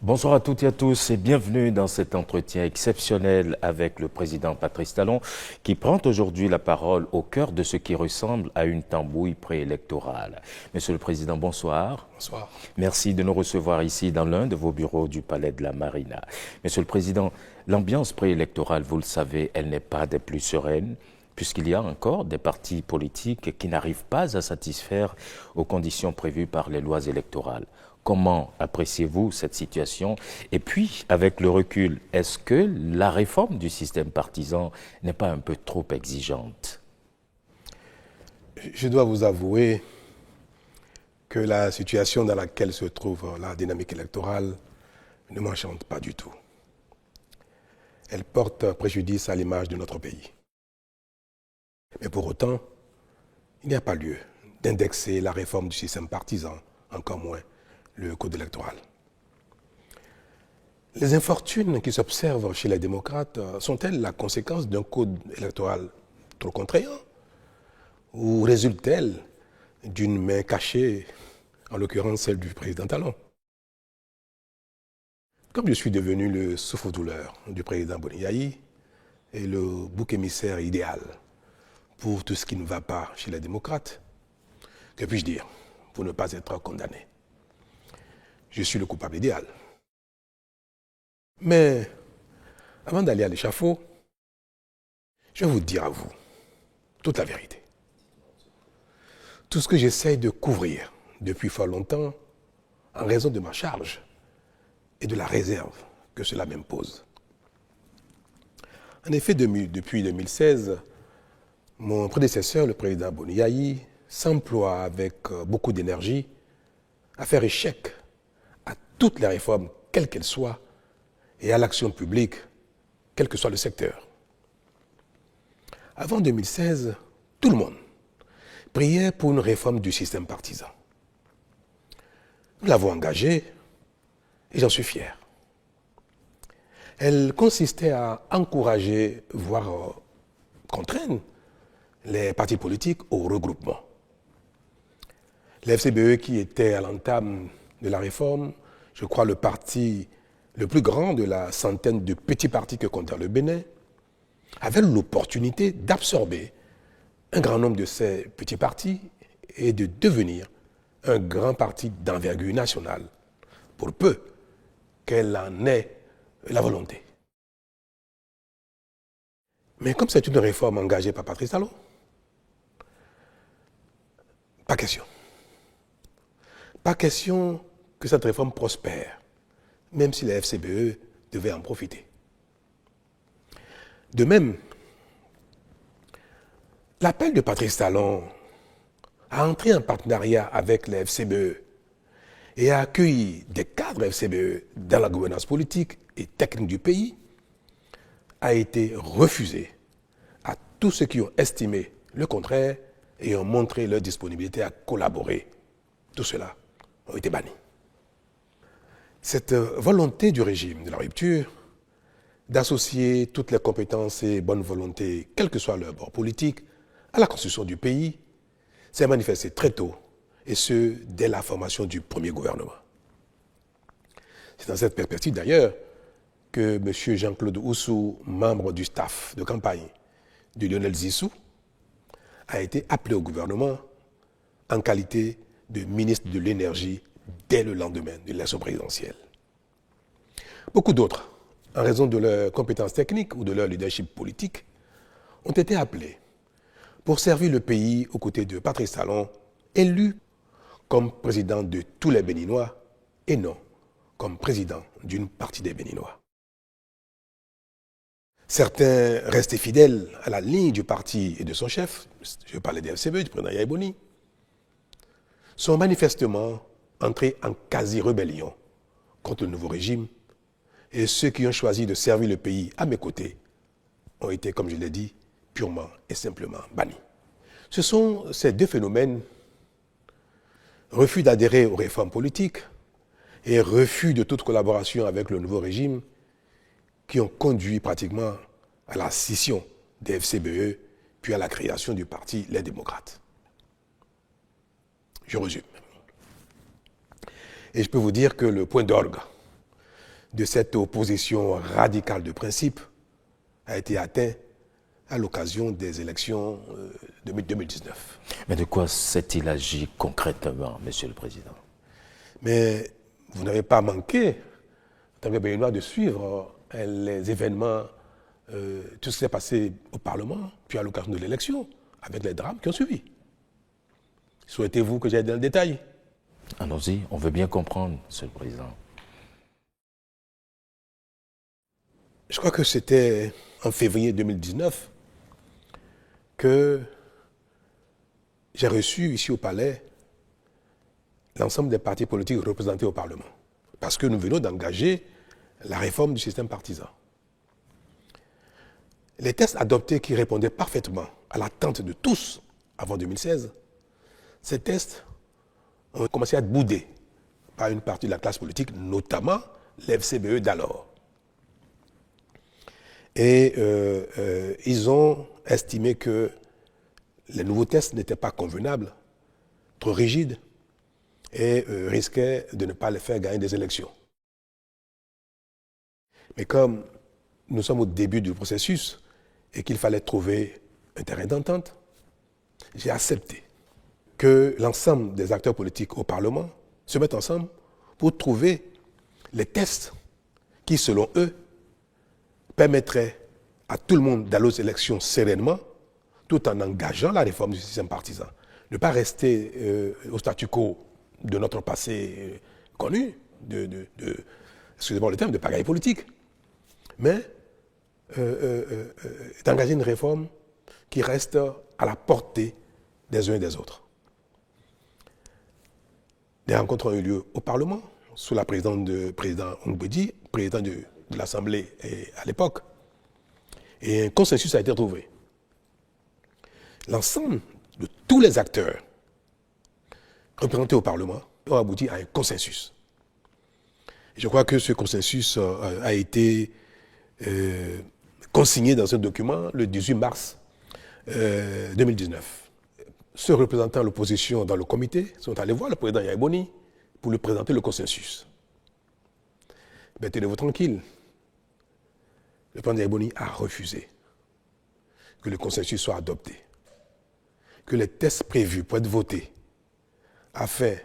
Bonsoir à toutes et à tous et bienvenue dans cet entretien exceptionnel avec le président Patrice Talon qui prend aujourd'hui la parole au cœur de ce qui ressemble à une tambouille préélectorale. Monsieur le Président, bonsoir. Bonsoir. Merci de nous recevoir ici dans l'un de vos bureaux du Palais de la Marina. Monsieur le Président, l'ambiance préélectorale, vous le savez, elle n'est pas des plus sereines, puisqu'il y a encore des partis politiques qui n'arrivent pas à satisfaire aux conditions prévues par les lois électorales. Comment appréciez-vous cette situation? Et puis, avec le recul, est-ce que la réforme du système partisan n'est pas un peu trop exigeante? Je dois vous avouer que la situation dans laquelle se trouve la dynamique électorale ne m'enchante pas du tout. Elle porte préjudice à l'image de notre pays. Mais pour autant, il n'y a pas lieu d'indexer la réforme du système partisan, encore moins le code électoral. Les infortunes qui s'observent chez les démocrates sont-elles la conséquence d'un code électoral trop contraignant ou résultent-elles d'une main cachée, en l'occurrence celle du président Talon? Comme je suis devenu le souffre-douleur du président Boni et le bouc émissaire idéal pour tout ce qui ne va pas chez les démocrates, que puis-je dire pour ne pas être condamné? Je suis le coupable idéal. Mais avant d'aller à l'échafaud, je vais vous dire à vous toute la vérité. Tout ce que j'essaye de couvrir depuis fort longtemps en raison de ma charge et de la réserve que cela m'impose. En effet, depuis 2016, mon prédécesseur, le président Boni, s'emploie avec beaucoup d'énergie à faire échec à toutes les réformes, quelles qu'elles soient, et à l'action publique, quel que soit le secteur. Avant 2016, tout le monde priait pour une réforme du système partisan. Nous l'avons engagée et j'en suis fier. Elle consistait à encourager, voire contraindre, les partis politiques au regroupement. La FCBE, qui était à l'entame de la réforme, je crois le parti le plus grand de la centaine de petits partis que comptait le Bénin, avait l'opportunité d'absorber un grand nombre de ces petits partis et de devenir un grand parti d'envergure nationale, pour peu qu'elle en ait la volonté. Mais comme c'est une réforme engagée par Patrice Talon, pas question. Pas question que cette réforme prospère, même si la FCBE devait en profiter. De même, l'appel de Patrice Talon à entrer en partenariat avec la FCBE et à accueillir des cadres FCBE dans la gouvernance politique et technique du pays a été refusé à tous ceux qui ont estimé le contraire et ont montré leur disponibilité à collaborer. Tout cela ont été bannis. Cette volonté du régime de la rupture d'associer toutes les compétences et bonnes volontés, quel que soit leur bord politique, à la construction du pays, s'est manifestée très tôt, et ce, dès la formation du premier gouvernement. C'est dans cette perspective d'ailleurs que M. Jean-Claude Oussou, membre du staff de campagne de Lionel Zissou, a été appelé au gouvernement en qualité de ministre de l'Énergie dès le lendemain de l'élection présidentielle. Beaucoup d'autres, en raison de leurs compétences techniques ou de leur leadership politique, ont été appelés pour servir le pays aux côtés de Patrice Talon, élu comme président de tous les Béninois et non comme président d'une partie des Béninois. Certains restés fidèles à la ligne du parti et de son chef, je parlais des FCBE, du président Yaya Boni, sont manifestement entrés en quasi-rébellion contre le nouveau régime, et ceux qui ont choisi de servir le pays à mes côtés ont été, comme je l'ai dit, purement et simplement bannis. Ce sont ces deux phénomènes, refus d'adhérer aux réformes politiques et refus de toute collaboration avec le nouveau régime qui ont conduit pratiquement à la scission des FCBE, puis à la création du parti Les Démocrates. Je résume. Et je peux vous dire que le point d'orgue de cette opposition radicale de principe a été atteint à l'occasion des élections de 2019. Mais de quoi s'est-il agi concrètement, Monsieur le Président? Mais vous n'avez pas manqué, en tant que Béninois, de suivre les événements, tout ce qui s'est passé au Parlement, puis à l'occasion de l'élection, avec les drames qui ont suivi. Souhaitez-vous que j'aille dans le détail? Allons-y, on veut bien comprendre, Monsieur le Président. Je crois que c'était en février 2019 que j'ai reçu ici au Palais l'ensemble des partis politiques représentés au Parlement. Parce que nous venons d'engager la réforme du système partisan. Les textes adoptés qui répondaient parfaitement à l'attente de tous avant 2016, ces textes ont commencé à être boudés par une partie de la classe politique, notamment les FCBE d'alors. Et ils ont estimé que les nouveaux textes n'étaient pas convenables, trop rigides, et risquaient de ne pas les faire gagner des élections. Mais comme nous sommes au début du processus et qu'il fallait trouver un terrain d'entente, j'ai accepté que l'ensemble des acteurs politiques au Parlement se mettent ensemble pour trouver les textes qui, selon eux, permettraient à tout le monde d'aller aux élections sereinement, tout en engageant la réforme du système partisan. Ne pas rester au statu quo de notre passé connu, excusez-moi le terme, de pagaille politique, mais d'engager une réforme qui reste à la portée des uns et des autres. Des rencontres ont eu lieu au Parlement, sous la présidence de président Ongbedi, président de l'Assemblée à l'époque, et un consensus a été trouvé. L'ensemble de tous les acteurs représentés au Parlement ont abouti à un consensus. Je crois que ce consensus a été consigné dans un document le 18 mars 2019. Ceux représentant l'opposition dans le comité sont allés voir le président Yaïboni pour lui présenter le consensus. Mais tenez-vous tranquille. Le président Yaïboni a refusé que le consensus soit adopté, que les tests prévus pour être votés afin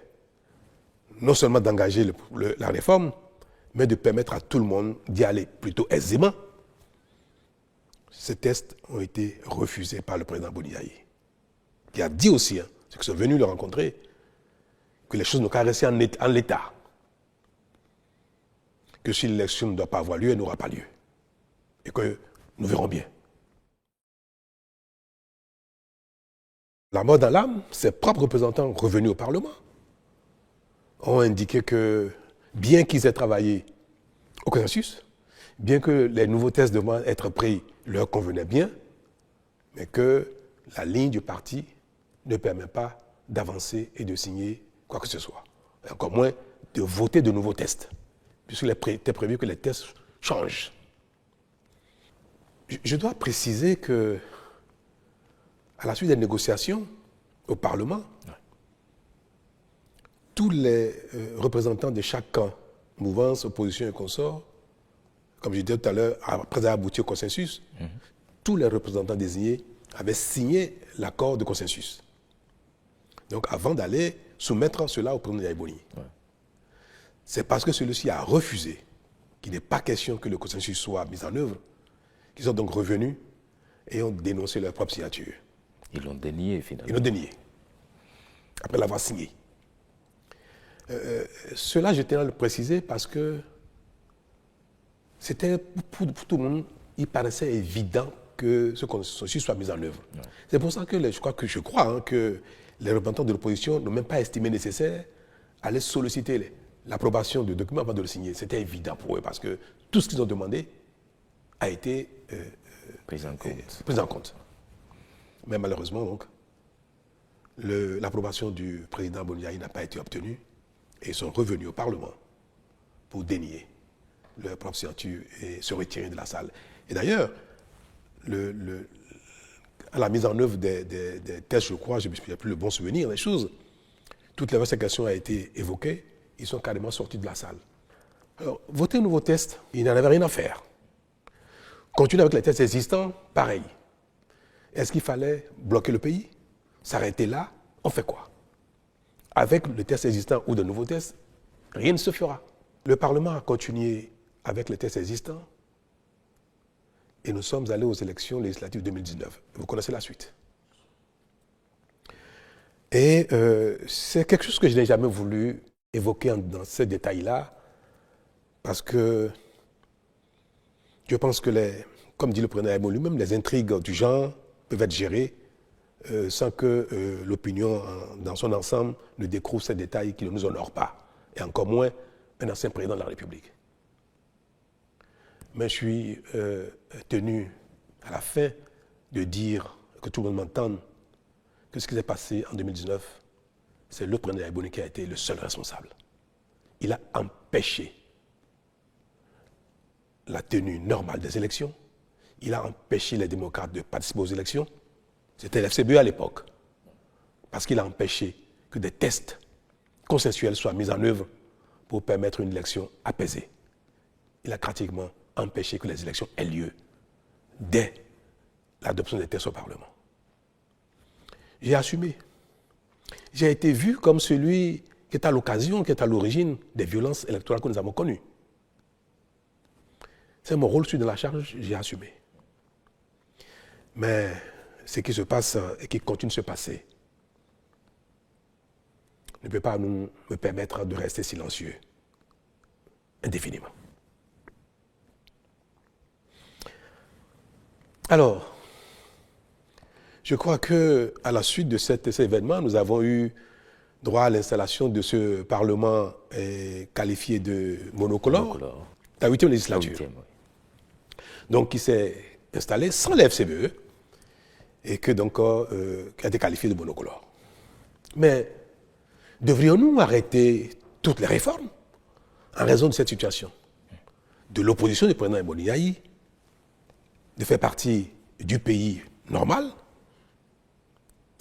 non seulement d'engager la réforme, mais de permettre à tout le monde d'y aller plutôt aisément. Ces tests ont été refusés par le président Boniaï, qui a dit aussi, ceux qui sont venus le rencontrer, que les choses n'ont qu'à rester en l'état, que si l'élection ne doit pas avoir lieu, elle n'aura pas lieu, et que nous verrons bien. La mort dans l'âme, ses propres représentants revenus au Parlement ont indiqué que, bien qu'ils aient travaillé au consensus, bien que les nouveaux tests devaient être pris leur convenaient bien, mais que la ligne du parti ne permet pas d'avancer et de signer quoi que ce soit. Et encore moins de voter de nouveaux tests, puisqu'il était prévu que les tests changent. Je dois préciser que, à la suite des négociations au Parlement, tous les représentants de chaque camp, mouvance, opposition et consorts, comme je disais tout à l'heure, après avoir abouti au consensus, tous les représentants désignés avaient signé l'accord de consensus. Donc avant d'aller soumettre cela au président Yaïboni. C'est parce que celui-ci a refusé qu'il n'est pas question que le consensus soit mis en œuvre, qu'ils sont donc revenus et ont dénoncé leur propre signature. Ils l'ont dénié finalement. Ils l'ont dénié, après l'avoir signé. Cela, je tiens à le préciser parce que c'était pour tout le monde, il paraissait évident que ce consensus soit mis en œuvre. C'est pour ça que je crois que les représentants de l'opposition n'ont même pas estimé nécessaire d'aller solliciter l'approbation du document avant de le signer. C'était évident pour eux parce que tout ce qu'ils ont demandé a été pris en compte. Mais malheureusement, donc, l'approbation du président Boniaï n'a pas été obtenue et ils sont revenus au Parlement pour dénier leur propre signature et se retirer de la salle. Et d'ailleurs, à la mise en œuvre des tests, je crois, je n'ai plus le bon souvenir des choses, toutes les questions ont été évoquées, ils sont carrément sortis de la salle. Alors, voter un nouveau test, il n'en avait rien à faire. Continuer avec les tests existants, pareil. Est-ce qu'il fallait bloquer le pays? S'arrêter là? On fait quoi? Avec le test existant ou de nouveaux tests, rien ne se fera. Le Parlement a continué avec les tests existants et nous sommes allés aux élections législatives 2019. Vous connaissez la suite. Et c'est quelque chose que je n'ai jamais voulu évoquer dans ces détails-là parce que je pense que, comme dit le président Aimo lui-même, les intrigues du genre peuvent être gérées sans que l'opinion dans son ensemble ne découvre ces détails qui ne nous honorent pas, et encore moins un ancien président de la République. Mais je suis tenu à la fin de dire, que tout le monde m'entende, que ce qui s'est passé en 2019, c'est le président Aimo qui a été le seul responsable. Il a empêché la tenue normale des élections. Il a empêché les démocrates de participer aux élections. C'était l'FCBE à l'époque. Parce qu'il a empêché que des tests consensuels soient mis en œuvre pour permettre une élection apaisée. Il a pratiquement empêché que les élections aient lieu dès l'adoption des tests au Parlement. J'ai assumé. J'ai été vu comme celui qui est à l'occasion, qui est à l'origine des violences électorales que nous avons connues. C'est mon rôle, je suis dans la charge, j'ai assumé. Mais ce qui se passe et qui continue de se passer ne peut pas me permettre de rester silencieux indéfiniment. Alors, je crois qu'à la suite de cet événement, nous avons eu droit à l'installation de ce Parlement qualifié de monocolore, la 8e législature. Donc, qui s'est installé sans la FCBE et qui a été qualifié de monocolore. Mais devrions-nous arrêter toutes les réformes en raison de cette situation? De l'opposition du président Aimo Ndiaye, de faire partie du pays normal,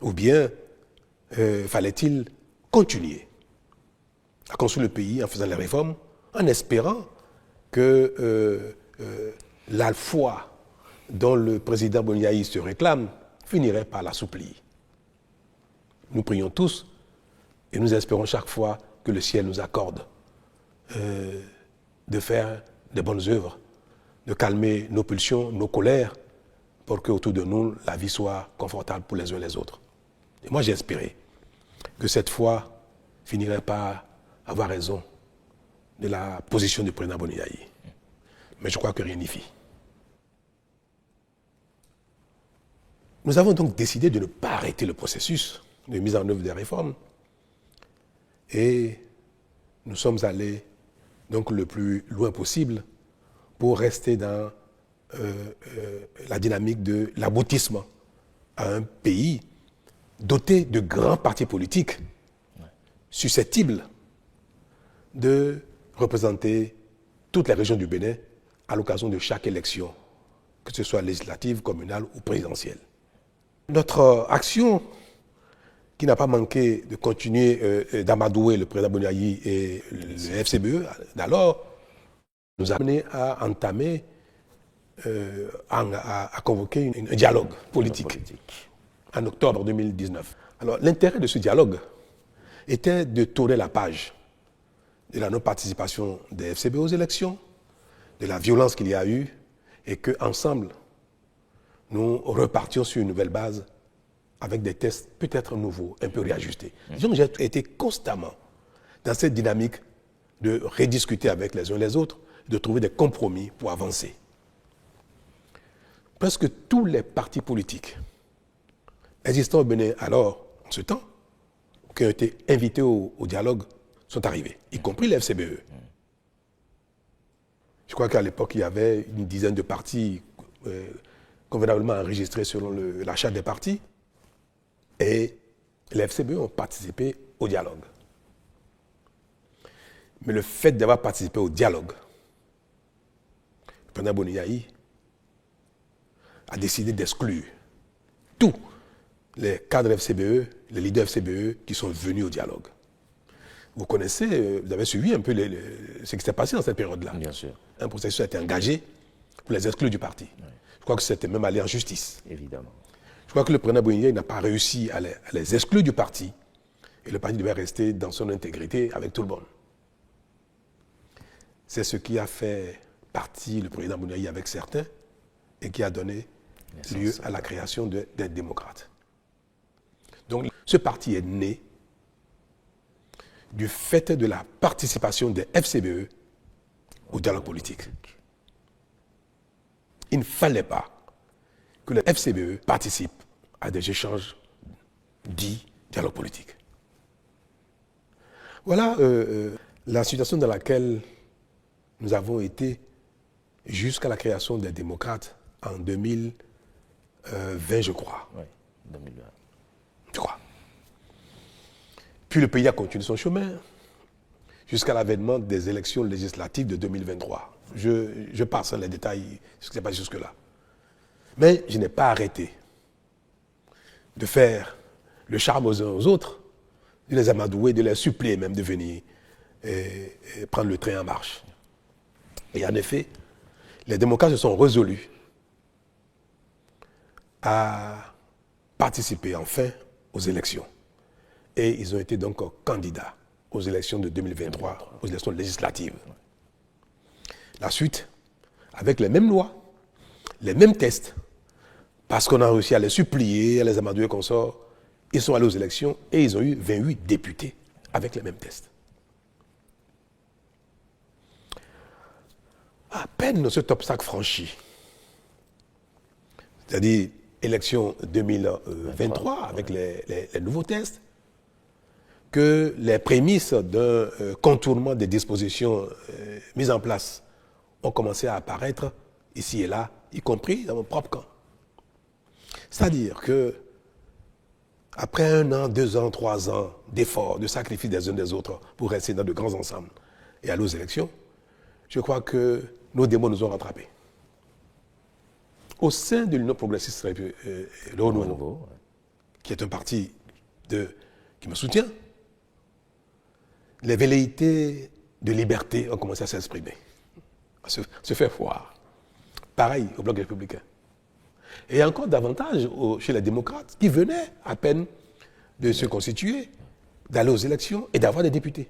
ou bien fallait-il continuer à construire le pays en faisant les réformes, en espérant que la foi dont le président Ndiaye se réclame finirait par l'assouplir. Nous prions tous et nous espérons chaque fois que le ciel nous accorde de faire de bonnes œuvres, de calmer nos pulsions, nos colères, pour qu'autour de nous, la vie soit confortable pour les uns et les autres. Et moi, j'ai espéré que cette foi finirait par avoir raison de la position du président Ndiaye. Mais je crois que rien n'y fit. Nous avons donc décidé de ne pas arrêter le processus de mise en œuvre des réformes et nous sommes allés donc le plus loin possible pour rester dans la dynamique de l'aboutissement à un pays doté de grands partis politiques susceptibles de représenter toutes les régions du Bénin à l'occasion de chaque élection, que ce soit législative, communale ou présidentielle. Notre action, qui n'a pas manqué de continuer d'amadouer le président Ndiaye et le FCBE d'alors, nous a amené à entamer, à convoquer un dialogue politique en octobre 2019. Alors l'intérêt de ce dialogue était de tourner la page de la non-participation des FCBE aux élections, de la violence qu'il y a eu, et qu'ensemble, nous repartions sur une nouvelle base avec des tests peut-être nouveaux, un peu réajustés. Disons que j'ai été constamment dans cette dynamique de rediscuter avec les uns et les autres, de trouver des compromis pour avancer. Presque tous les partis politiques existants au Bénin alors, en ce temps, qui ont été invités au dialogue, sont arrivés, y compris les FCBE. Je crois qu'à l'époque, il y avait une dizaine de partis convenablement enregistrés selon la charte des partis. Et les FCBE ont participé au dialogue. Mais le fait d'avoir participé au dialogue, le président Boni a décidé d'exclure tous les cadres FCBE, les leaders FCBE qui sont venus au dialogue. Vous connaissez, vous avez suivi un peu ce qui s'est passé dans cette période-là. Bien sûr. Un processus a été engagé pour les exclure du parti. Oui. Je crois que c'était même allé en justice. Évidemment. Je crois que le président Boni n'a pas réussi à les exclure du parti. Et le parti devait rester dans son intégrité avec tout le monde. C'est ce qui a fait partie le président Boni avec certains et qui a donné lieu à la création des démocrates. Donc ce parti est né du fait de la participation des FCBE au dialogue politique. Il ne fallait pas que les FCBE participent à des échanges dits dialogue politique. Voilà la situation dans laquelle nous avons été jusqu'à la création des démocrates en 2020, je crois. Oui, 2020. Je crois. Puis le pays a continué son chemin jusqu'à l'avènement des élections législatives de 2023. Je passe les détails, ce qui s'est passé jusque-là. Mais je n'ai pas arrêté de faire le charme aux uns aux autres, de les amadouer, de les supplier même de venir et prendre le train en marche. Et en effet, les démocrates se sont résolus à participer enfin aux élections. Et ils ont été donc candidats aux élections de 2023, aux élections législatives. La suite, avec les mêmes lois, les mêmes tests, parce qu'on a réussi à les supplier, à les amadouer qu'on sort, ils sont allés aux élections et ils ont eu 28 députés avec les mêmes tests. À peine cet obstacle franchi, c'est-à-dire élection 2023 avec les nouveaux tests, que les prémices d'un contournement des dispositions mises en place ont commencé à apparaître ici et là, y compris dans mon propre camp. C'est-à-dire que après 1 an, 2 ans, 3 ans d'efforts, de sacrifices des uns des autres pour rester dans de grands ensembles et aller aux élections, je crois que nos démons nous ont rattrapés. Au sein de l'Union progressiste le Renouveau, qui est un parti qui me soutient, les velléités de liberté ont commencé à s'exprimer, à se faire voir. Pareil au Bloc républicain. Et encore davantage chez les démocrates qui venaient à peine de se constituer, d'aller aux élections et d'avoir des députés.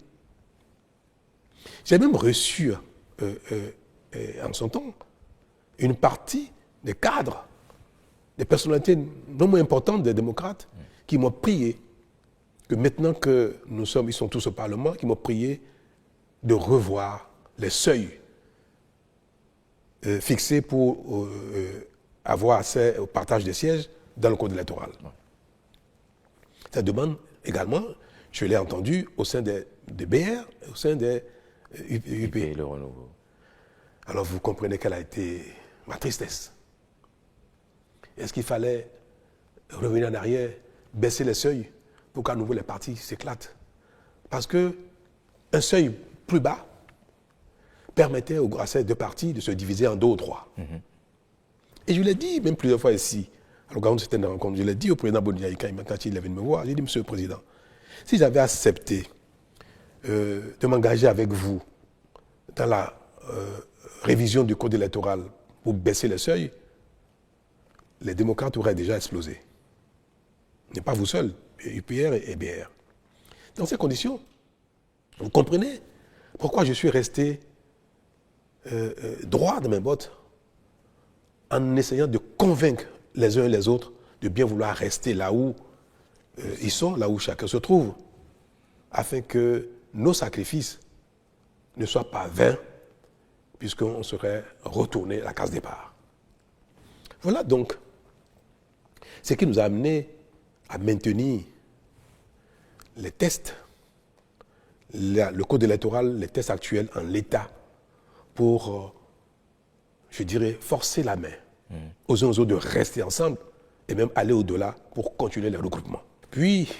J'ai même reçu en son temps une partie des cadres, des personnalités non moins importantes des démocrates qui m'ont prié, que maintenant que ils sont tous au Parlement, qui m'ont prié de revoir les seuils fixés pour avoir accès au partage des sièges dans le code électoral. Cette demande, également, je l'ai entendue au sein des BR, au sein des UP. Le Renouveau. Alors vous comprenez quelle a été ma tristesse. Est-ce qu'il fallait revenir en arrière, baisser les seuils pour qu'à nouveau les partis s'éclatent? Parce qu'un seuil plus bas permettait à ces deux partis de se diviser en 2 ou 3. Et je l'ai dit même plusieurs fois ici, à l'occasion de certaines rencontres, je l'ai dit au président Boni quand il est venu me voir, j'ai dit, Monsieur le Président, si j'avais accepté de m'engager avec vous dans la révision du code électoral pour baisser les seuils, les démocrates auraient déjà explosé. Ce n'est pas vous seul, UPR et BR. Dans ces conditions, vous comprenez pourquoi je suis resté droit dans mes bottes en essayant de convaincre les uns et les autres de bien vouloir rester là où ils sont, là où chacun se trouve, afin que nos sacrifices ne soient pas vains, puisqu'on serait retourné à la case départ. Voilà donc ce qui nous a amené à maintenir les tests, le code électoral, les tests actuels en l'état pour, je dirais, forcer la main aux uns aux autres de rester ensemble et même aller au-delà pour continuer les regroupements. Puis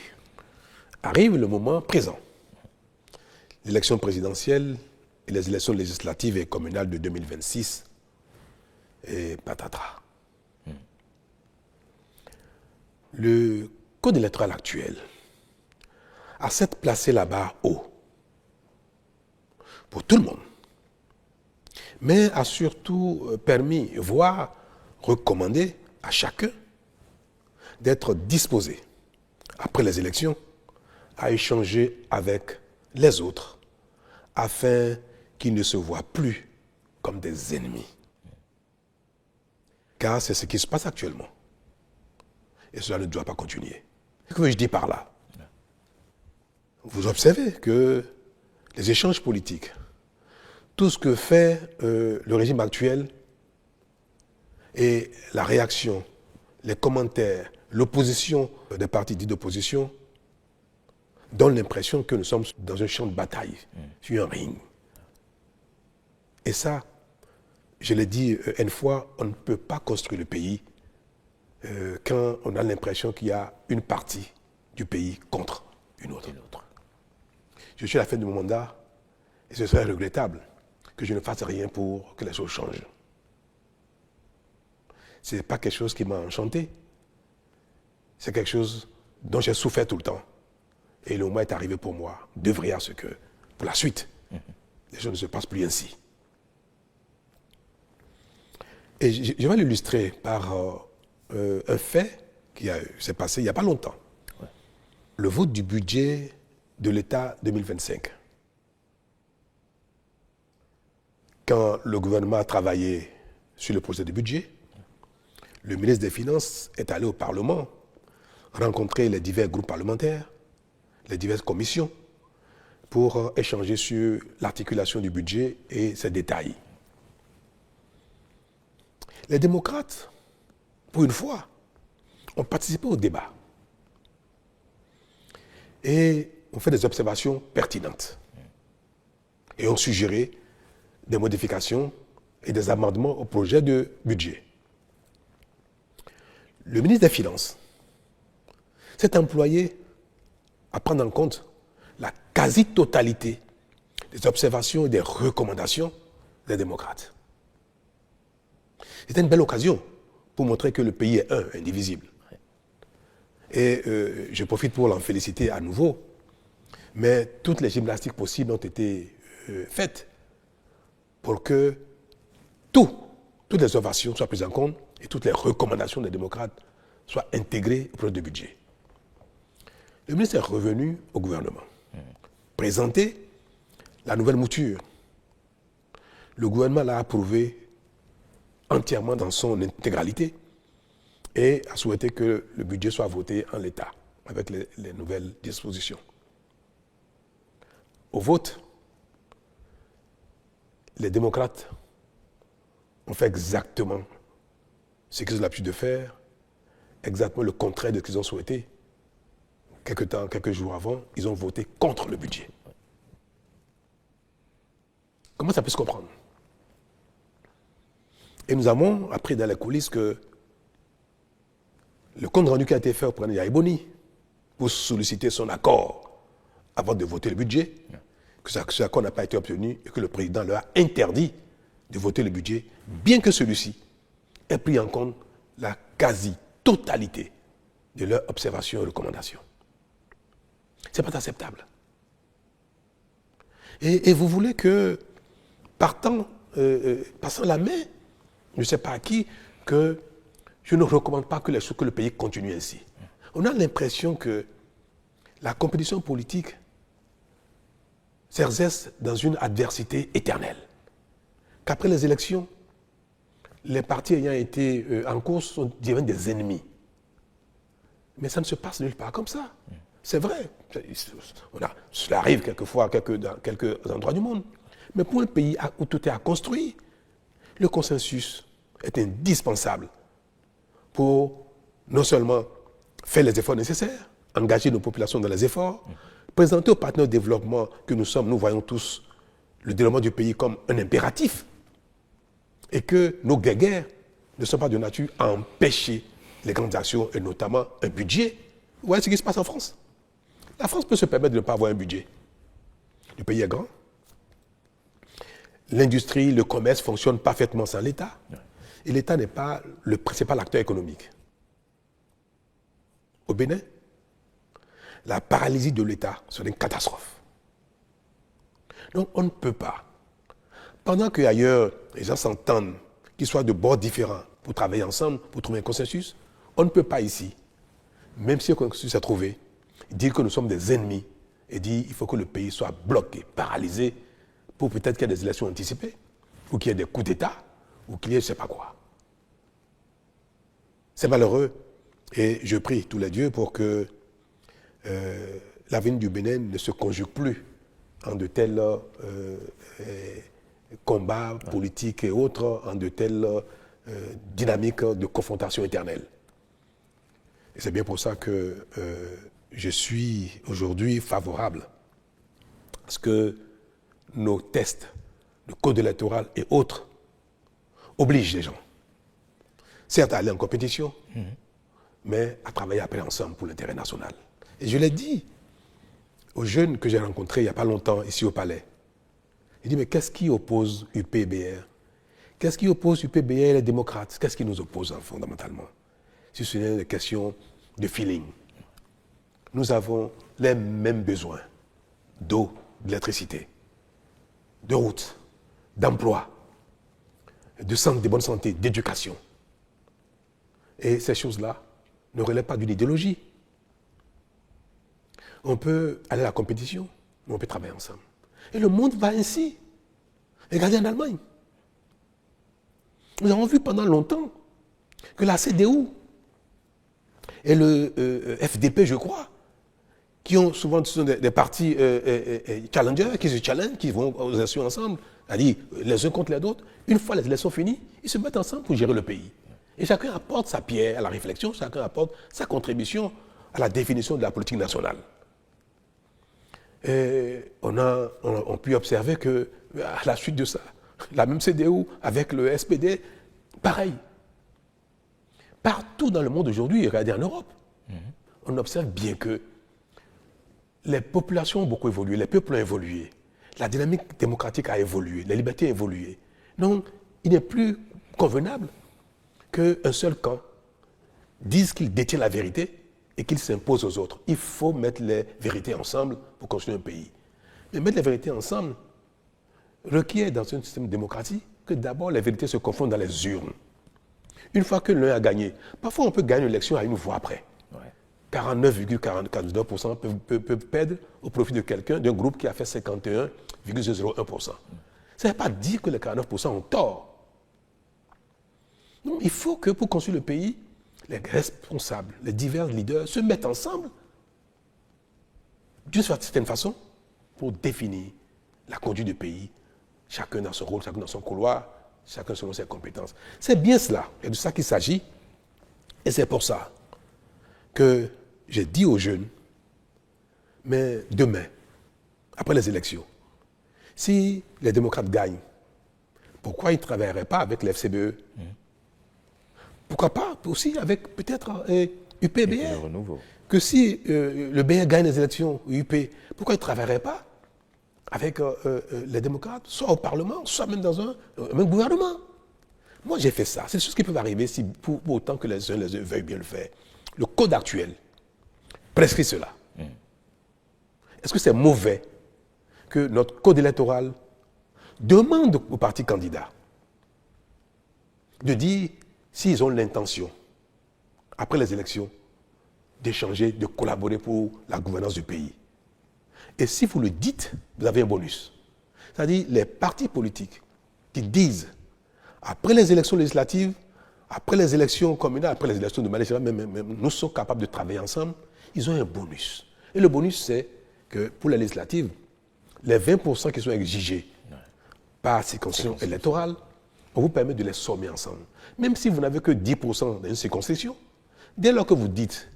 arrive le moment présent. l'élection présidentielle et les élections législatives et communales de 2026 et patatras. Le code électoral actuel a certes placé la barre haut pour tout le monde, mais a surtout permis, voire recommandé à chacun d'être disposé, après les élections, à échanger avec les autres afin qu'ils ne se voient plus comme des ennemis. Car c'est ce qui se passe actuellement. Et cela ne doit pas continuer. Ce que je dis par là, vous observez que les échanges politiques, tout ce que fait le régime actuel et la réaction, les commentaires, l'opposition des partis dits d'opposition donnent l'impression que nous sommes dans un champ de bataille, sur un ring. Et ça, je l'ai dit une fois, on ne peut pas construire le pays quand on a l'impression qu'il y a une partie du pays contre une autre. Je suis à la fin de mon mandat et ce serait regrettable que je ne fasse rien pour que les choses changent. Ce n'est pas quelque chose qui m'a enchanté. C'est quelque chose dont j'ai souffert tout le temps. Et le moment est arrivé pour moi d'œuvrer à ce que, pour la suite, les choses ne se passent plus ainsi. Et je vais l'illustrer par un fait qui s'est passé il n'y a pas longtemps. Ouais. Le vote du budget de l'État 2025. Quand le gouvernement a travaillé sur le projet de budget, le ministre des Finances est allé au Parlement rencontrer les divers groupes parlementaires, les diverses commissions, pour échanger sur l'articulation du budget et ses détails. Les démocrates, pour une fois, ont participé au débat et ont fait des observations pertinentes et ont suggéré des modifications et des amendements au projet de budget. Le ministre des Finances s'est employé à prendre en compte la quasi-totalité des observations et des recommandations des démocrates. C'était une belle occasion pour montrer que le pays est un, indivisible. Et je profite pour l'en féliciter à nouveau, mais toutes les gymnastiques possibles ont été faites pour que toutes les observations soient prises en compte et toutes les recommandations des démocrates soient intégrées au projet de budget. Le ministre est revenu au gouvernement, présenter la nouvelle mouture. Le gouvernement l'a approuvé entièrement dans son intégralité et a souhaité que le budget soit voté en l'état avec les nouvelles dispositions. Au vote, les démocrates ont fait exactement ce qu'ils ont l'habitude de faire, exactement le contraire de ce qu'ils ont souhaité. Quelques jours avant, ils ont voté contre le budget. Comment ça peut se comprendre? Et nous avons appris dans les coulisses que le compte rendu qui a été fait au président Yahya Boni pour solliciter son accord avant de voter le budget, que cet accord n'a pas été obtenu et que le président leur a interdit de voter le budget, bien que celui-ci ait pris en compte la quasi-totalité de leurs observations et recommandations. Ce n'est pas acceptable. Et vous voulez que, passant la main, je ne sais pas à qui, que je ne recommande pas que le pays continue ainsi. On a l'impression que la compétition politique s'exerce dans une adversité éternelle. Qu'après les élections, les partis ayant été en course deviennent des ennemis. Mais ça ne se passe nulle part comme ça. C'est vrai. Cela arrive quelquefois dans quelques endroits du monde. Mais pour un pays où tout est à construire, le consensus est indispensable pour non seulement faire les efforts nécessaires, engager nos populations dans les efforts, présenter aux partenaires de développement que nous sommes, nous voyons tous le développement du pays comme un impératif et que nos guerres ne sont pas de nature à empêcher les grandes actions et notamment un budget. Vous voyez ce qui se passe en France? La France peut se permettre de ne pas avoir un budget. Le pays est grand. L'industrie, le commerce fonctionnent parfaitement sans l'État. Et l'État n'est pas le principal acteur économique. Au Bénin, la paralysie de l'État serait une catastrophe. Donc on ne peut pas. Pendant qu'ailleurs, les gens s'entendent, qu'ils soient de bords différents, pour travailler ensemble, pour trouver un consensus, on ne peut pas ici, même si un consensus est trouvé, dire que nous sommes des ennemis et dire qu'il faut que le pays soit bloqué, paralysé, pour peut-être qu'il y ait des élections anticipées, ou qu'il y ait des coups d'État, ou qu'il y ait je ne sais pas quoi. C'est malheureux. Et je prie tous les dieux pour que l'avenir du Bénin ne se conjugue plus en de tels combats politiques et autres, en de telles dynamiques de confrontation éternelle. Et c'est bien pour ça que je suis aujourd'hui favorable à ce que nos tests, le code électoral et autres, obligent les gens, certes à aller en compétition, mais à travailler après ensemble pour l'intérêt national. Et je l'ai dit aux jeunes que j'ai rencontrés il n'y a pas longtemps ici au Palais. J'ai dit, mais qu'est-ce qui oppose UPBR? Qu'est-ce qui oppose UPBR et les démocrates? Qu'est-ce qui nous oppose fondamentalement? Si ce n'est une question de feeling. Nous avons les mêmes besoins d'eau, d'électricité, de routes, d'emploi, de bonne santé, d'éducation. Et ces choses-là ne relèvent pas d'une idéologie. On peut aller à la compétition, mais on peut travailler ensemble. Et le monde va ainsi. Regardez en Allemagne. Nous avons vu pendant longtemps que la CDU et le FDP, je crois, qui ont souvent des partis challengers, qui se challengent, qui vont aux élections ensemble, c'est-à-dire les uns contre les autres, une fois les élections finies, ils se mettent ensemble pour gérer le pays. Et chacun apporte sa pierre à la réflexion, chacun apporte sa contribution à la définition de la politique nationale. Et on peut observer qu'à la suite de ça, la même CDU avec le SPD, pareil. Partout dans le monde aujourd'hui, regardez en Europe, on observe bien que les populations ont beaucoup évolué, les peuples ont évolué, la dynamique démocratique a évolué, les libertés ont évolué. Donc, il n'est plus convenable qu'un seul camp dise qu'il détient la vérité et qu'il s'impose aux autres. Il faut mettre les vérités ensemble pour construire un pays. Mais mettre les vérités ensemble requiert dans un système démocratique que d'abord les vérités se confondent dans les urnes. Une fois que l'un a gagné, parfois on peut gagner une élection à une voix près. 49,49% peuvent perdre au profit de quelqu'un, d'un groupe qui a fait 51,01%. Ça ne veut pas dire que les 49% ont tort. Non, il faut que pour construire le pays, les responsables, les divers leaders se mettent ensemble d'une certaine façon pour définir la conduite du pays, chacun dans son rôle, chacun dans son couloir, chacun selon ses compétences. C'est bien cela, et de ça qu'il s'agit. Et c'est pour ça que j'ai dit aux jeunes, mais demain, après les élections, si les démocrates gagnent, pourquoi ils ne travailleraient pas avec l'FCBE? Pourquoi pas aussi avec peut-être UPBR? Que si le BR gagne les élections, UP, pourquoi ils ne travailleraient pas avec les démocrates, soit au Parlement, soit même dans un même gouvernement? Moi, j'ai fait ça. C'est des choses qui peuvent arriver si, pour autant que les uns veuillent bien le faire. Le code actuel prescrit cela. Est-ce que c'est mauvais que notre code électoral demande aux partis candidats de dire s'ils ont l'intention, après les élections, d'échanger, de collaborer pour la gouvernance du pays? Et si vous le dites, vous avez un bonus. C'est-à-dire les partis politiques qui disent, après les élections législatives, après les élections communales, après les élections de Malaisie, nous sommes capables de travailler ensemble, ils ont un bonus. Et le bonus, c'est que pour les législatives, les 20% qui sont exigés par circonscription électorale, on vous permet de les sommer ensemble. Même si vous n'avez que 10% dans une circonscription, dès lors que vous dites,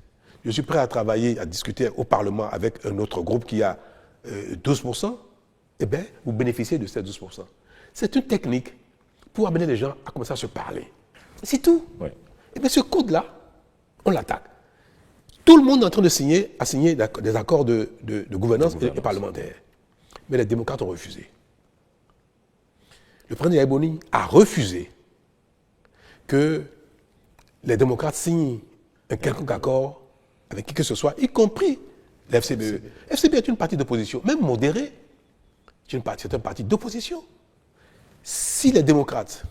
je suis prêt à travailler, à discuter au Parlement avec un autre groupe qui a 12%, eh bien, vous bénéficiez de ces 12%. C'est une technique pour amener les gens à commencer à se parler. C'est tout. Ouais. Et bien ce code-là, on l'attaque. Tout le monde est en train de signer des accords de gouvernance et parlementaire. mais les démocrates ont refusé. Le président Yaïboni a refusé que les démocrates signent un quelconque accord avec qui que ce soit, y compris l'FCBE. FCBE est une partie d'opposition, même modérée. C'est un parti d'opposition. Si les démocrates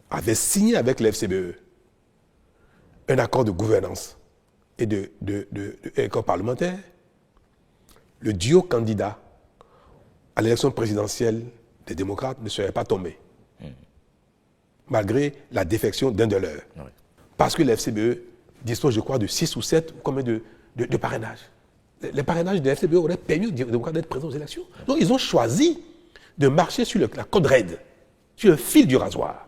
avaient signé avec l'FCBE un accord de gouvernance et d'accord parlementaire, le duo candidat à l'élection présidentielle des démocrates ne serait pas tombé, malgré la défection d'un de leurs. Oui. Parce que l'FCBE dispose, je crois, de 6 ou 7 combien de parrainages. Les parrainages de l'FCBE auraient permis aux démocrates d'être présents aux élections. Donc ils ont choisi de marcher sur la corde raide, sur le fil du rasoir.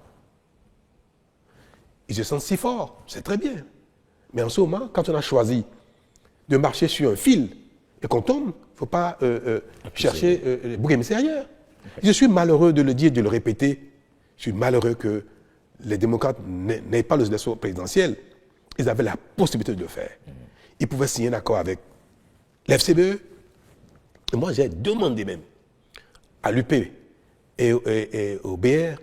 Ils se sentent si forts, c'est très bien. Mais en ce moment, quand on a choisi de marcher sur un fil et qu'on tombe, il ne faut pas chercher les boucs émissaires ailleurs. Okay. Je suis malheureux de le dire et de le répéter. Je suis malheureux que les démocrates n'aient pas les élections présidentielles. Ils avaient la possibilité de le faire. Ils pouvaient signer un accord avec l'FCBE. Et moi, j'ai demandé même à l'UP et au BR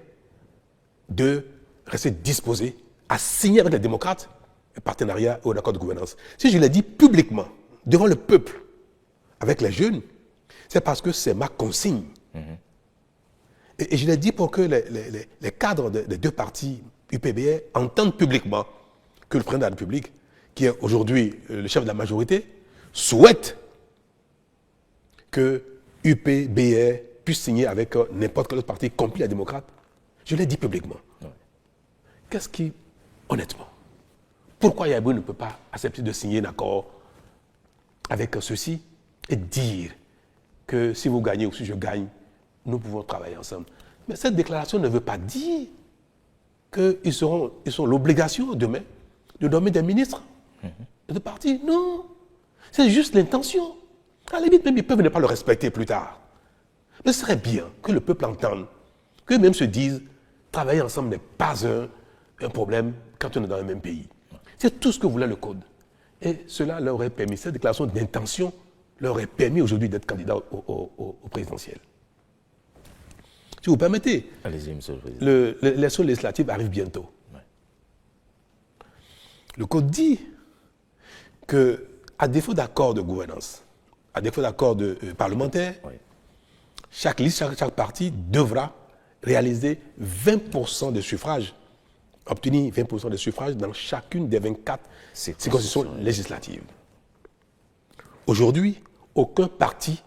de rester disposés à signer avec les démocrates un partenariat ou un accord de gouvernance. Si je l'ai dit publiquement, devant le peuple, avec les jeunes, c'est parce que c'est ma consigne. Et je l'ai dit pour que les cadres des deux partis UPBR entendent publiquement que le président de la République, qui est aujourd'hui le chef de la majorité, souhaite que UPBR puisse signer avec n'importe quel autre parti, y compris les démocrates. Je l'ai dit publiquement. Ouais. Qu'est-ce qui, honnêtement, pourquoi Yaïbou ne peut pas accepter de signer un accord avec ceux-ci et dire que si vous gagnez ou si je gagne, nous pouvons travailler ensemble. Mais cette déclaration ne veut pas dire qu'ils ont l'obligation demain de nommer des ministres de parti. Non, c'est juste l'intention. À la limite, même ils peuvent ne pas le respecter plus tard. Mais ce serait bien que le peuple entende, qu'eux-mêmes se disent, travailler ensemble n'est pas un problème quand on est dans le même pays. C'est tout ce que voulait le Code. Et cela leur aurait permis, cette déclaration d'intention leur aurait permis aujourd'hui d'être candidat au présidentiel. Si vous permettez, allez-y, monsieur le président. L'élection législative arrive bientôt. Ouais. Le Code dit qu'à défaut d'accord de gouvernance, à défaut d'accord parlementaire, ouais, chaque liste, chaque parti devra réaliser 20% de suffrages, obtenir 20% de suffrages dans chacune des 24 circonscriptions législatives. Aujourd'hui, aucun parti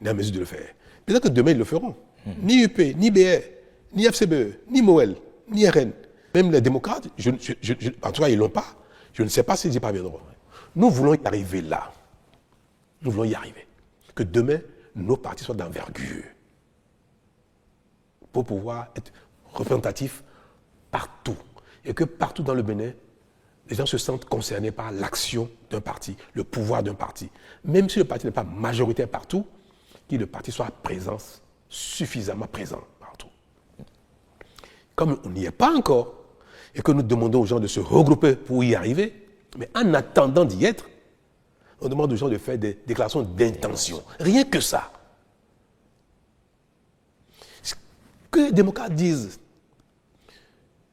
n'est en mesure de le faire. Peut-être que demain, ils le feront. Ni UP, ni BR, ni FCBE, ni MOEL, ni RN, même les démocrates, en tout cas, ils ne l'ont pas. Je ne sais pas s'ils y parviendront. Nous voulons y arriver là. Nous voulons y arriver. Que demain, nos partis soient d'envergure pour pouvoir être représentatifs partout. Et que partout dans le Bénin, les gens se sentent concernés par l'action d'un parti, le pouvoir d'un parti. Même si le parti n'est pas majoritaire partout, que le parti soit présent, suffisamment présent partout. Comme on n'y est pas encore, et que nous demandons aux gens de se regrouper pour y arriver, mais en attendant d'y être, on demande aux gens de faire des déclarations d'intention. Rien que ça. Que les démocrates disent,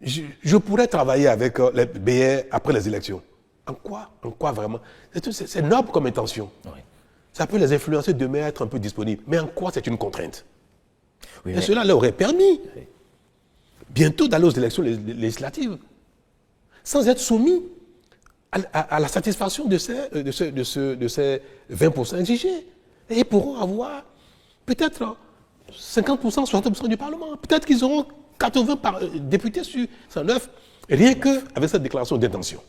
je pourrais travailler avec les BR après les élections. En quoi vraiment? C'est noble comme intention. Oui. Ça peut les influencer demain à être un peu disponibles. Mais en quoi c'est une contrainte? Oui, et cela leur aurait permis bientôt d'aller aux élections législatives sans être soumis à la satisfaction de ces 20% exigés. Et ils pourront avoir peut-être 50%, 60% du Parlement. Peut-être qu'ils auront 80 députés sur 109, rien qu'avec cette déclaration d'intention.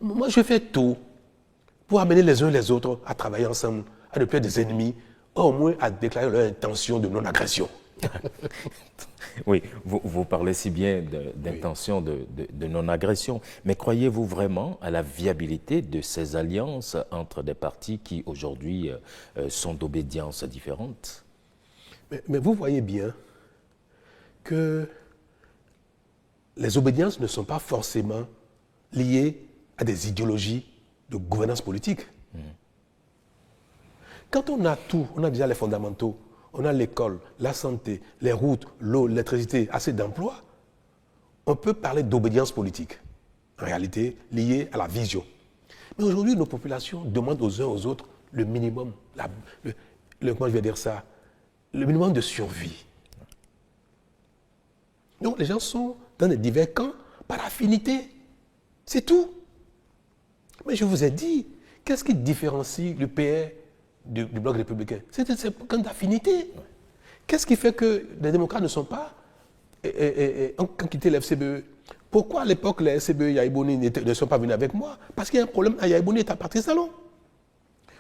Moi, je fais tout pour amener les uns les autres à travailler ensemble, à ne plus être des ennemis, au moins à déclarer leur intention de non-agression. Oui, vous parlez si bien d'intention de non-agression, mais croyez-vous vraiment à la viabilité de ces alliances entre des partis qui aujourd'hui sont d'obédience différentes? Mais vous voyez bien que les obédiences ne sont pas forcément liées à des idéologies de gouvernance politique. Quand on a tout, on a déjà les fondamentaux, on a l'école, la santé, les routes, l'eau, l'électricité, assez d'emplois, on peut parler d'obédience politique, en réalité liée à la vision. Mais aujourd'hui, nos populations demandent aux uns aux autres le minimum, comment je vais dire ça, le minimum de survie. Donc les gens sont dans des divers camps par affinité. C'est tout. Mais je vous ai dit, qu'est-ce qui différencie le PR du bloc républicain? C'est un camp d'affinité. Qu'est-ce qui fait que les démocrates ne sont pas ont quitté le FCBE? Pourquoi à l'époque les FCBE Yaïbouni ne sont pas venus avec moi? Parce qu'il y a un problème à Yaïbouni et à Patrice Talon.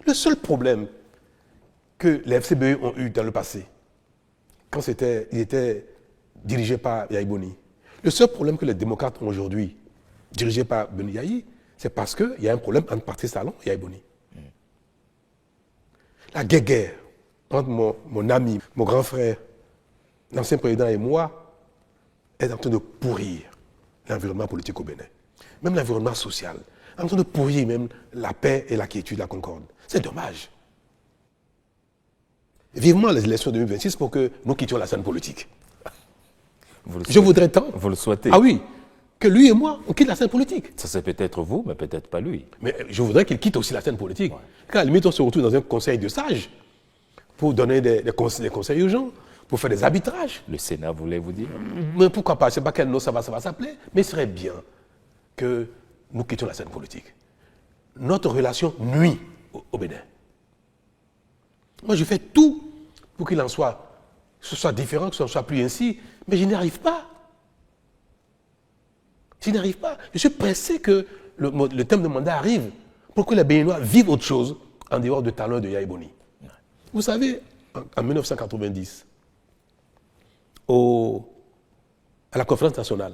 Le seul problème que les FCBE ont eu dans le passé, quand ils étaient dirigés par Yaïbouni, le seul problème que les démocrates ont aujourd'hui, dirigés par Beni Yahi, c'est parce qu'il y a un problème entre Patrice Talon et Yaïbouni. La guerre entre mon ami, mon grand frère, l'ancien président et moi, est en train de pourrir l'environnement politique au Bénin. Même l'environnement social. En train de pourrir même la paix et la quiétude, la concorde. C'est dommage. Vivement les élections de 2026 pour que nous quittions la scène politique. Je voudrais tant. Vous le souhaitez? Ah oui, que lui et moi, on quitte la scène politique. Ça c'est peut-être vous, mais peut-être pas lui. Mais je voudrais qu'il quitte aussi la scène politique. Ouais. Car à la limite, on se retrouve dans un conseil de sages pour donner des conseils aux gens, pour faire des arbitrages. Le Sénat voulait vous dire? Mais pourquoi pas? Je ne sais pas quel nom ça va s'appeler, mais il serait bien que nous quittions la scène politique. Notre relation nuit au Bénin. Moi, je fais tout pour qu'il en soit, que ce soit différent, que ce ne soit plus ainsi, mais je n'y arrive pas. Je n'y arrive pas. Je suis pressé que le terme de mandat arrive pour que les Béninois vivent autre chose en dehors de Talon et de Yaïbouni. Vous savez, en 1990, à la conférence nationale,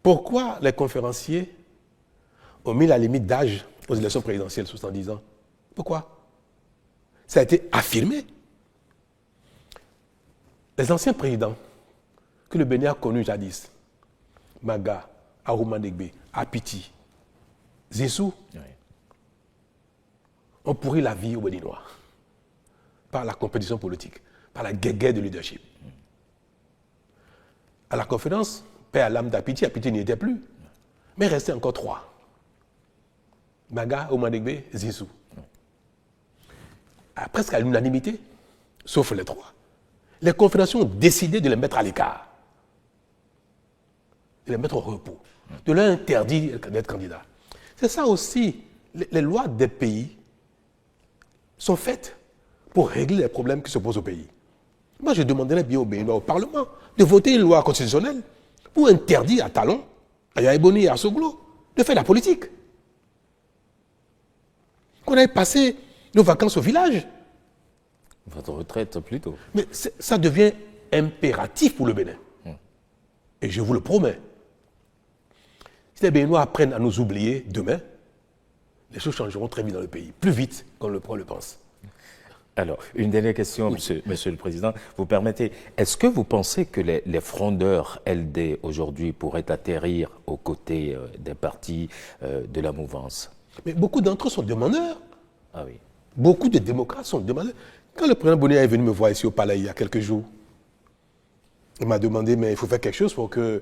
pourquoi les conférenciers ont mis la limite d'âge aux élections présidentielles, 70 ans? Pourquoi? Ça a été affirmé. Les anciens présidents que le Bénin a connus jadis, Maga, Arouma Degbe, Apiti, Zissou, ont pourri la vie aux Béninois par la compétition politique, par la guerre de leadership. À la conférence, paix à l'âme d'Apiti, Apiti n'y était plus, mais il restait encore 3. Maga, Arouma Degbe, Zissou. Presque à l'unanimité, sauf les 3. Les confédérations ont décidé de les mettre à l'écart, de les mettre au repos, de leur interdire d'être candidats. C'est ça aussi, les lois des pays sont faites pour régler les problèmes qui se posent au pays. Moi, je demanderais bien au Béninois, au Parlement, de voter une loi constitutionnelle pour interdire à Talon, à Yaïbouni et à Soglo de faire la politique. Qu'on aille passer nos vacances au village. Votre retraite plutôt. Mais ça devient impératif pour le Bénin. Et je vous le promets. Si les Béninois apprennent à nous oublier demain, les choses changeront très vite dans le pays, plus vite qu'on le pense. Alors, une dernière question, oui. Monsieur le Président. Vous permettez, est-ce que vous pensez que les frondeurs LD aujourd'hui pourraient atterrir aux côtés des partis de la mouvance? Mais beaucoup d'entre eux sont demandeurs. Ah oui. Beaucoup de démocrates sont demandeurs. Quand le président Boni est venu me voir ici au palais il y a quelques jours, il m'a demandé, mais il faut faire quelque chose pour que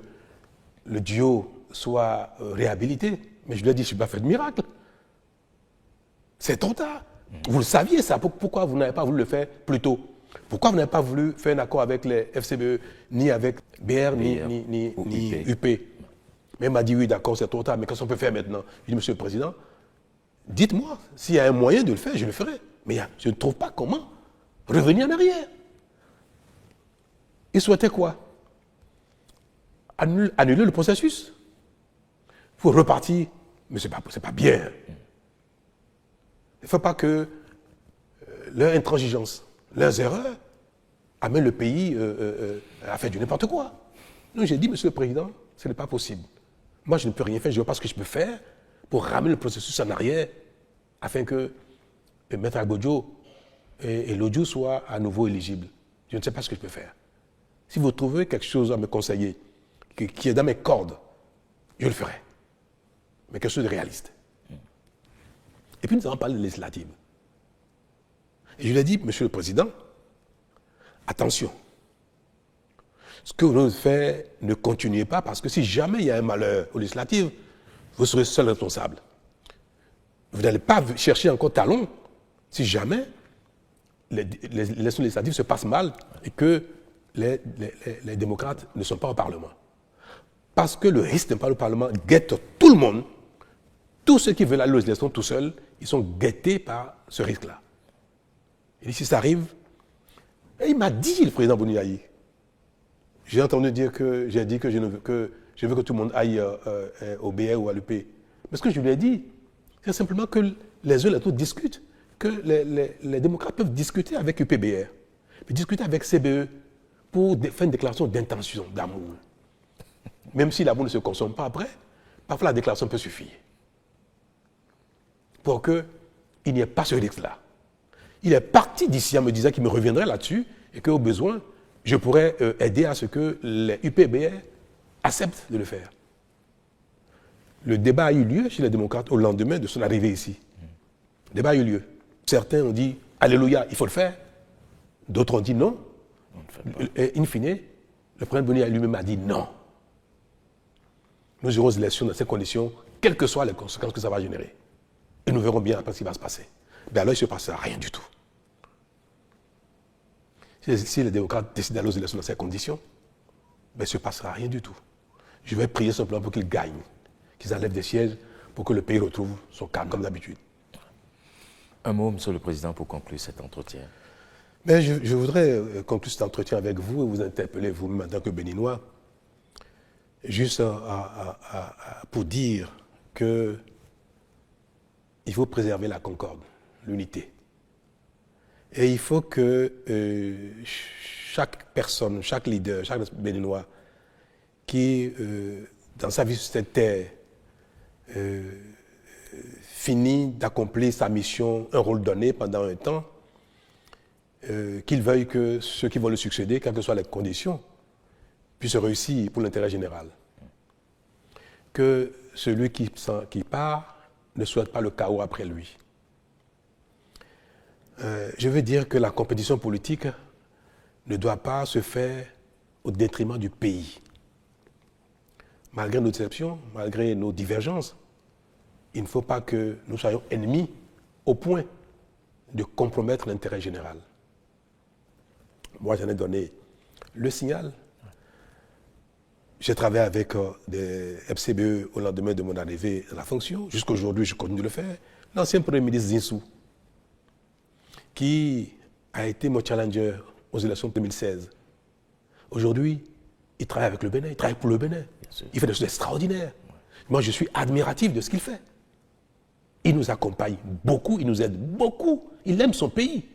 le duo soit réhabilité. Mais je lui ai dit, je ne suis pas fait de miracle. C'est trop tard. Vous le saviez ça. Pourquoi vous n'avez pas voulu le faire plus tôt? Pourquoi vous n'avez pas voulu faire un accord avec les FCBE, ni avec BR, ni UP? Mais il m'a dit, oui, d'accord, c'est trop tard, mais qu'est-ce qu'on peut faire maintenant? Je dit, monsieur le Président, dites-moi, s'il y a un moyen de le faire, je le ferai. Mais je ne trouve pas comment revenir en arrière. Il souhaitait quoi? Annuler le processus. Il faut repartir. Mais ce n'est pas bien. Il ne faut pas que leur intransigeance, leurs erreurs amènent le pays à faire du n'importe quoi. Donc j'ai dit, monsieur le Président, ce n'est pas possible. Moi, je ne peux rien faire, je ne vois pas ce que je peux faire pour ramener le processus en arrière afin que Maître Agbodjo et l'audio soient à nouveau éligibles. Je ne sais pas ce que je peux faire. Si vous trouvez quelque chose à me conseiller qui est dans mes cordes, je le ferai. Mais quelque chose de réaliste. Et puis nous allons parler de législative. Et je lui ai dit, Monsieur le Président, attention. Ce que vous faites, ne continuez pas, parce que si jamais il y a un malheur aux législatives, vous serez seul responsable. Vous n'allez pas chercher encore talon si jamais les élections législatives se passent mal et que les démocrates ne sont pas au Parlement. Parce que le risque de ne pas au Parlement guette tout le monde. Tous ceux qui veulent aller aux élections tout seuls, ils sont guettés par ce risque-là. Et si ça arrive, et il m'a dit, le président Bouniaï, j'ai entendu dire que j'ai dit que je veux que tout le monde aille au BR ou à l'UP. Mais ce que je lui ai dit, c'est simplement que les uns et les autres discutent, que les démocrates peuvent discuter avec UPBR, discuter avec CBE pour faire une déclaration d'intention, d'amour. Même si l'amour ne se consomme pas après, parfois la déclaration peut suffire. Pour qu'il n'y ait pas ce risque-là. Il est parti d'ici en me disant qu'il me reviendrait là-dessus et qu'au besoin, je pourrais aider à ce que les UPBR acceptent de le faire. Le débat a eu lieu chez les démocrates au lendemain de son arrivée ici. Le débat a eu lieu. Certains ont dit « Alléluia, il faut le faire ». D'autres ont dit non. Et in fine, le président Boni lui-même a dit non. Nous aurons des élections dans ces conditions, quelles que soient les conséquences que ça va générer. Et nous verrons bien après ce qui va se passer. Mais alors il ne se passera rien du tout. Si les démocrates décident d'aller aux élections dans ces conditions, il ne se passera rien du tout. Je vais prier simplement pour qu'ils gagnent, qu'ils enlèvent des sièges pour que le pays retrouve son calme comme d'habitude. Un mot, Monsieur le Président, pour conclure cet entretien. Mais je voudrais conclure cet entretien avec vous et vous interpeller vous-même en tant que Béninois, juste pour dire qu'il faut préserver la concorde, l'unité. Et il faut que chaque personne, chaque leader, chaque Béninois qui, dans sa vie sur cette terre, finit d'accomplir sa mission, un rôle donné pendant un temps, qu'il veuille que ceux qui vont le succéder, quelles que soient les conditions, puissent réussir pour l'intérêt général. Que celui qui part ne souhaite pas le chaos après lui. Je veux dire que la compétition politique ne doit pas se faire au détriment du pays. Malgré nos déceptions, malgré nos divergences, il ne faut pas que nous soyons ennemis au point de compromettre l'intérêt général. Moi, j'en ai donné le signal. J'ai travaillé avec des FCBE au lendemain de mon arrivée à la fonction. Jusqu'aujourd'hui, je continue de le faire. L'ancien Premier ministre Zinsou, qui a été mon challenger aux élections de 2016. Aujourd'hui, il travaille avec le Bénin, il travaille pour le Bénin. Il fait des choses extraordinaires. Moi, je suis admiratif de ce qu'il fait. Il nous accompagne beaucoup, il nous aide beaucoup. Il aime son pays.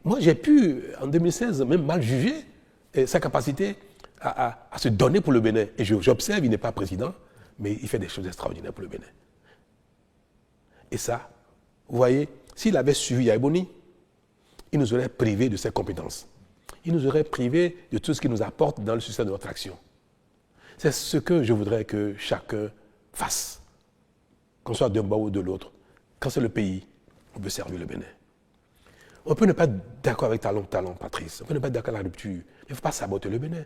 Moi, j'ai pu, en 2016, même mal juger sa capacité à se donner pour le Bénin. Et j'observe, il n'est pas président, mais il fait des choses extraordinaires pour le Bénin. Et ça, vous voyez, s'il avait suivi Yaya Boni, il nous aurait privés de ses compétences. Il nous aurait privés de tout ce qui nous apporte dans le succès de notre action. C'est ce que je voudrais que chacun fasse, qu'on soit d'un bord ou de l'autre. Quand c'est le pays, on peut servir le Bénin. On peut ne pas être d'accord avec Talon, Patrice. On peut ne pas être d'accord avec la rupture. Il ne faut pas saboter le Bénin.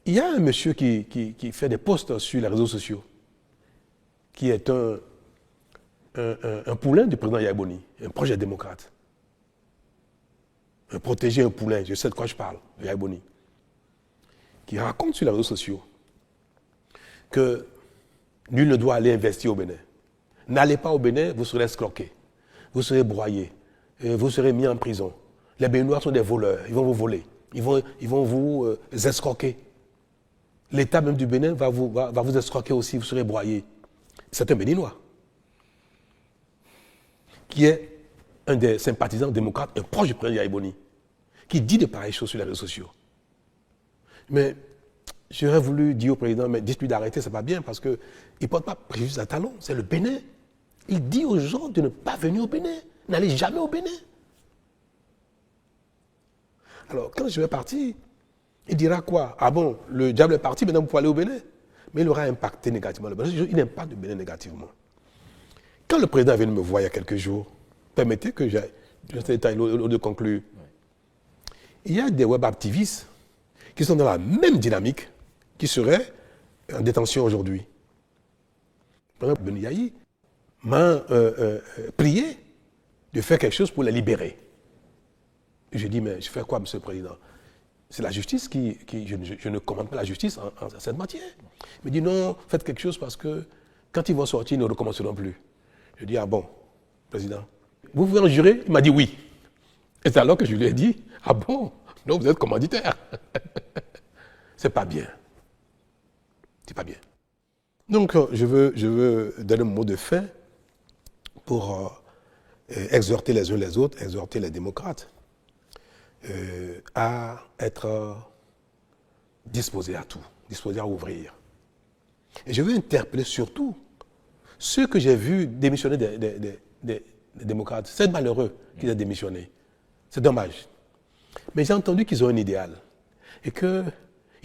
Il y a un monsieur qui fait des posts sur les réseaux sociaux, qui est un poulain du président Yaya Boni, un projet démocrate. Un protégé, un poulain, je sais de quoi je parle, Yaya Boni, qui raconte sur les réseaux sociaux que nul ne doit aller investir au Bénin. N'allez pas au Bénin, vous serez escroqué, vous serez broyé, vous serez mis en prison. Les Béninois sont des voleurs, ils vont vous voler, ils vont vous escroquer. L'État même du Bénin va vous escroquer aussi, vous serez broyé. C'est un Béninois qui est un des sympathisants démocrates, un proche du président Yaya Boni, qui dit de pareilles choses sur les réseaux sociaux. Mais j'aurais voulu dire au président, mais dites-lui d'arrêter, c'est pas bien, parce qu'il ne porte pas préjudice à Talon, c'est le Bénin. Il dit aux gens de ne pas venir au Bénin, n'allez jamais au Bénin. Alors, quand je vais partir, il dira quoi? Ah bon, le diable est parti, maintenant vous pouvez aller au Bénin. Mais il aura impacté négativement le Bénin. Il n'aime pas le Bénin négativement. Quand le président est venu me voir il y a quelques jours, permettez que j'ai cet détail de conclure. Il y a des web activistes qui sont dans la même dynamique, qui seraient en détention aujourd'hui. Par exemple, Ben Yahi m'a prié de faire quelque chose pour les libérer. J'ai dit, mais je fais quoi, Monsieur le Président? C'est la justice je ne commande pas la justice en cette matière. Il me dit, non, faites quelque chose parce que quand ils vont sortir, ils ne recommenceront plus. Je dis, ah bon, Président, vous pouvez en jurer? Il m'a dit oui. Et c'est alors que je lui ai dit, ah bon, donc vous êtes commanditaire. C'est pas bien. C'est pas bien. Donc, je veux donner un mot de fin pour exhorter les uns les autres, exhorter les démocrates à être disposés à tout, disposés à ouvrir. Et je veux interpeller surtout ceux que j'ai vus démissionner des démocrates. C'est malheureux qu'ils aient démissionné. C'est dommage. Mais j'ai entendu qu'ils ont un idéal et qu'ils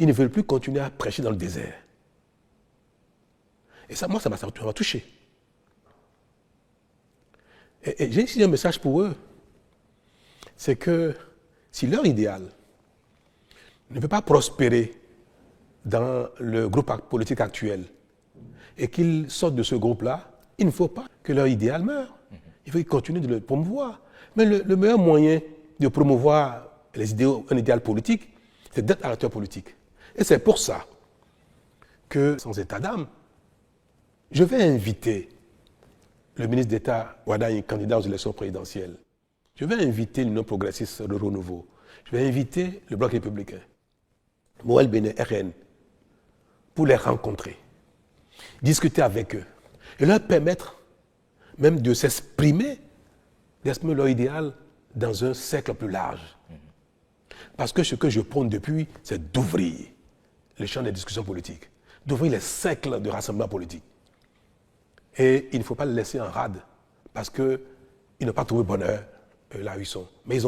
ne veulent plus continuer à prêcher dans le désert. Et ça, moi, ça m'a touché. Et j'ai ici un message pour eux. C'est que si leur idéal ne peut pas prospérer dans le groupe politique actuel et qu'ils sortent de ce groupe-là, il ne faut pas que leur idéal meure. Il faut qu'ils continuent de le promouvoir. Mais le meilleur moyen de promouvoir un idéal politique, c'est d'être un acteur politique. Et c'est pour ça que, sans état d'âme, je vais inviter le ministre d'État Wadaï, candidat aux élections présidentielles. Je vais inviter l'Union progressiste de renouveau. Je vais inviter le Bloc républicain, Moël Béné, RN, pour les rencontrer, discuter avec eux et leur permettre même de s'exprimer leur idéal dans un cercle plus large. Parce que ce que je prône depuis, c'est d'ouvrir le champ des discussions politiques, d'ouvrir les cercles de rassemblement politique. Et il ne faut pas les laisser en rade, parce qu'ils n'ont pas trouvé bonheur là où ils sont. Mais ils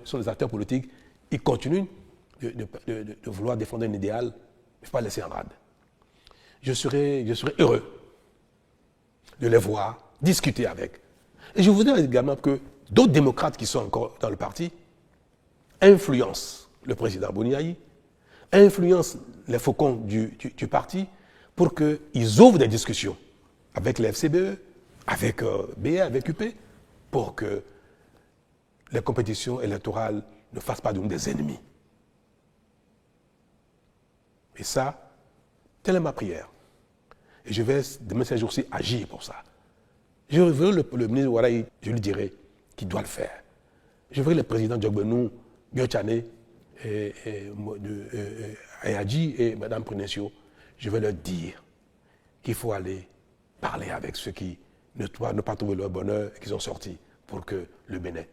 sont des acteurs politiques, ils continuent de vouloir défendre un idéal, il ne faut pas les laisser en rade. Je serai heureux de les voir, discuter avec. Et je voudrais également que d'autres démocrates qui sont encore dans le parti influencent le président Boni, influencent les faucons du parti pour qu'ils ouvrent des discussions avec les FCBE, avec BA, avec UP, pour que les compétitions électorales ne fassent pas de nous des ennemis. Et ça, telle est ma prière. Et je vais, demain ces jours-ci, agir pour ça. Je veux le ministre Wadaï, je lui dirai qu'il doit le faire. Je veux le président Djogbenou, Biochane, Ayadji et Mme Prunesio, je vais leur dire qu'il faut aller parler avec ceux qui ne pas trouver leur bonheur et qui sont sortis pour que le Bénin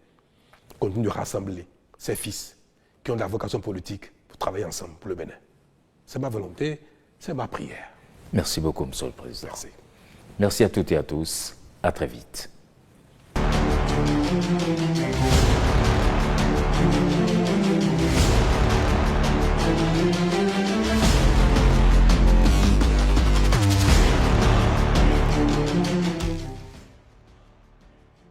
continue de rassembler ses fils qui ont de la vocation politique pour travailler ensemble pour le Bénin. C'est ma volonté, c'est ma prière. Merci beaucoup, Monsieur le Président. Merci. Merci à toutes et à tous. À très vite.